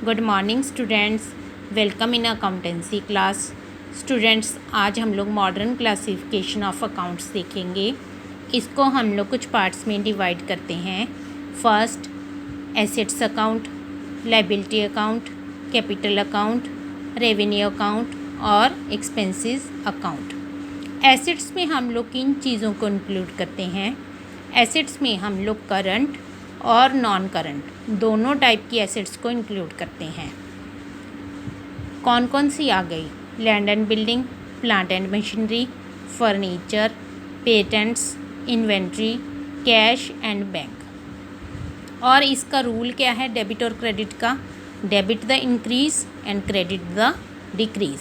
Good morning students, welcome in accountancy class. Students, आज हम लोग मॉडर्न क्लासिफिकेशन ऑफ अकाउंट्स देखेंगे। इसको हम लोग कुछ पार्ट्स में डिवाइड करते हैं। First, assets account, liability account, capital account, revenue account और एक्सपेंसेस अकाउंट। एसेट्स में हम लोग किन चीज़ों को इंक्लूड करते हैं? एसेट्स में हम लोग करंट और नॉन करंट दोनों टाइप की एसेट्स को इंक्लूड करते हैं। कौन कौन सी आ गई? Land and building, plant and machinery, furniture, patents, inventory, cash and bank. और इसका रूल क्या है डेबिट और क्रेडिट का? Debit the increase and credit the decrease.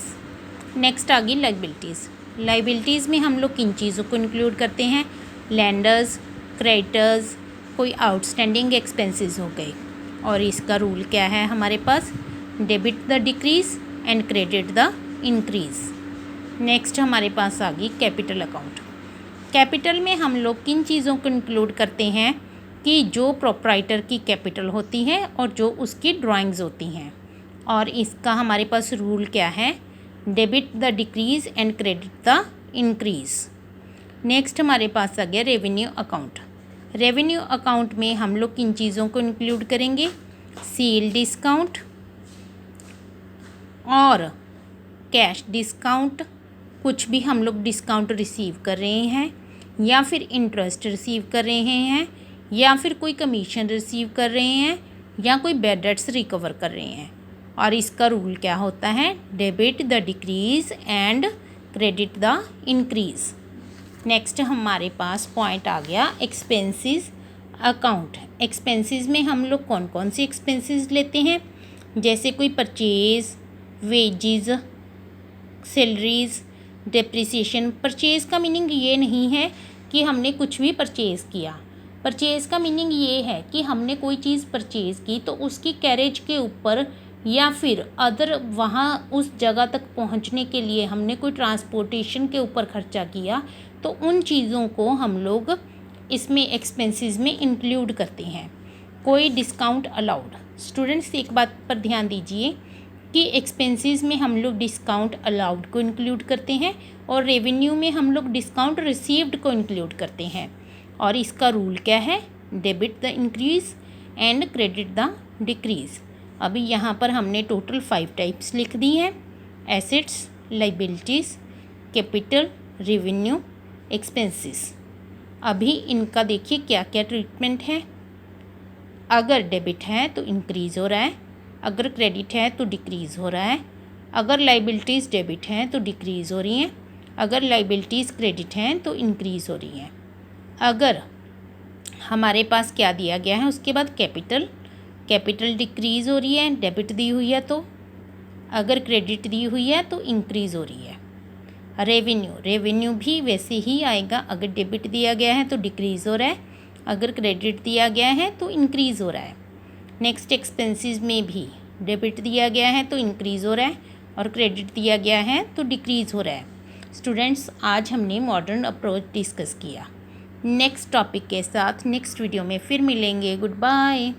Next आ गई लायबिलिटीज़। लायबिलिटीज़ में हम लोग किन चीज़ों को इंक्लूड करते हैं? लैंडर्स, क्रेडिटर्स, कोई आउटस्टैंडिंग एक्सपेंसेस हो गए। और इसका रूल क्या है हमारे पास? Debit the decrease and credit the increase. Next हमारे पास आ गई कैपिटल अकाउंट। कैपिटल में हम लोग किन चीज़ों को इंक्लूड करते हैं कि जो प्रोप्राइटर की कैपिटल होती है और जो उसकी ड्राइंग्स होती हैं। और इसका हमारे पास रूल क्या है? Debit the decrease and credit the increase. Next हमारे पास आ गया रेवेन्यू अकाउंट। रेवेन्यू अकाउंट में हम लोग किन चीज़ों को इंक्लूड करेंगे? सेल डिस्काउंट और कैश डिस्काउंट। कुछ भी हम लोग डिस्काउंट रिसीव कर रहे हैं या फिर इंटरेस्ट रिसीव कर रहे हैं या फिर कोई कमीशन रिसीव कर रहे हैं या कोई बैड डेट्स रिकवर कर रहे हैं। और इसका रूल क्या होता है? Debit the decrease and credit the increase. Next हमारे पास पॉइंट आ गया एक्सपेंसेस अकाउंट। एक्सपेंसेस में हम लोग कौन कौन सी एक्सपेंसेस लेते हैं? जैसे कोई purchase, wages, salaries, depreciation. Purchase का मीनिंग ये नहीं है कि हमने कुछ भी परचेज़ किया। परचेज़ का मीनिंग ये है कि हमने कोई चीज़ परचेज़ की तो उसकी कैरेज के ऊपर या फिर अदर वहाँ उस जगह तक पहुँचने के लिए हमने कोई ट्रांसपोर्टेशन के ऊपर खर्चा किया, तो उन चीज़ों को हम लोग इसमें एक्सपेंसेस में इंक्लूड करते हैं। कोई डिस्काउंट अलाउड। स्टूडेंट्स, एक बात पर ध्यान दीजिए कि एक्सपेंसेस में हम लोग डिस्काउंट अलाउड को इंक्लूड करते हैं और रेवेन्यू में हम लोग डिस्काउंट रिसीव्ड को इंक्लूड करते हैं। और इसका रूल क्या है? Debit the increase and credit the decrease. अभी यहाँ पर हमने टोटल 5 टाइप्स लिख दी हैं: assets, liabilities, capital, revenue, expenses. अभी इनका देखिए क्या क्या ट्रीटमेंट है। अगर डेबिट है तो इंक्रीज़ हो रहा है, अगर क्रेडिट है तो डिक्रीज़ हो रहा है, अगर लायबिलिटीज़ डेबिट हैं तो डिक्रीज़ हो रही हैं, अगर लायबिलिटीज़ क्रेडिट हैं तो इंक्रीज़ हो रही हैं। अगर हमारे पास क्या दिया गया है उसके बाद कैपिटल डिक्रीज़ हो रही है, डेबिट दी हुई है तो, अगर क्रेडिट दी हुई है तो इंक्रीज़ हो रही है। रेवेन्यू भी वैसे ही आएगा। अगर डेबिट दिया गया है तो डिक्रीज़ हो रहा है, अगर क्रेडिट दिया गया है तो इंक्रीज़ हो रहा है। नेक्स्ट एक्सपेंसेस में भी डेबिट दिया गया है तो इंक्रीज़ हो रहा है और क्रेडिट दिया गया है तो डिक्रीज़ हो रहा है। स्टूडेंट्स, आज हमने मॉडर्न अप्रोच डिस्कस किया। नेक्स्ट टॉपिक के साथ नेक्स्ट वीडियो में फिर मिलेंगे। Good bye.